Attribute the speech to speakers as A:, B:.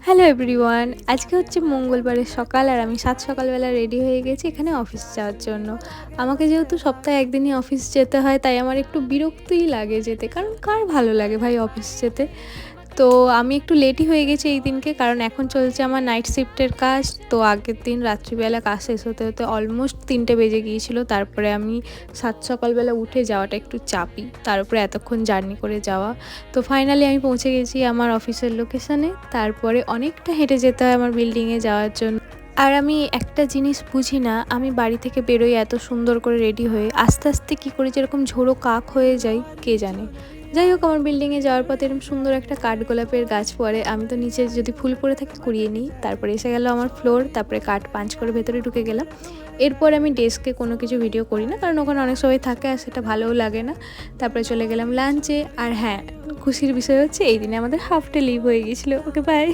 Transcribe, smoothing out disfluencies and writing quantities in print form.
A: Hello everyone, আজকে হচ্ছে মঙ্গলবারের সকাল আর আমি সকালবেলা রেডি হয়ে গেছি এখানে অফিস যাওয়ার জন্য। আমাকে যেহেতু সপ্তাহে একদিনই অফিস যেতে হয় তাই আমার একটু বিরক্তিই লাগে যেতে, কারণ কার ভালো লাগে ভাই অফিস যেতে। তো আমি একটু লেটই হয়ে গেছি এই দিনকে, কারণ এখন চলছে আমার নাইট শিফটের কাজ। তো আগের দিন রাত্রিবেলা কাজ শেষ হতে হতে অলমোস্ট 3টে বেজে গিয়েছিল। তারপরে আমি সকালবেলা উঠে যাওয়াটা একটু চাপই, তার উপরে এতক্ষণ জার্নি করে যাওয়া। তো ফাইনালি আমি পৌঁছে গেছি আমার অফিসের লোকেশানে। তারপরে অনেকটা হেঁটে যেতে হয় আমার বিল্ডিংয়ে যাওয়ার জন্য। আর আমি একটা জিনিস বুঝি না, আমি বাড়ি থেকে বেরোই এত সুন্দর করে রেডি হয়ে, আস্তে আস্তে কী করে যেরকম ঝোড়ো কাক হয়ে যাই কে জানে। যাই হোক, আমার বিল্ডিংয়ে যাওয়ার পথে এরকম সুন্দর একটা কাঠগোলাপের গাছ পড়ে, আমি তো নিচে যদি ফুল পড়ে থাকে কুড়িয়ে নিই। তারপরে এসে গেল আমার ফ্লোর, তারপরে কাঠ পাঞ্চ করে ভেতরে ঢুকে গেলাম। এরপর আমি ডেস্কে কোনো কিছু ভিডিও করি না, কারণ ওখানে অনেক সবাই থাকে আর সেটা ভালোও লাগে না। তারপরে চলে গেলাম লাঞ্চে। আর হ্যাঁ, খুশির বিষয় হচ্ছে এই দিনে আমাদের হাফ ডে লিভ হয়ে গিয়েছিলো। Okay bye.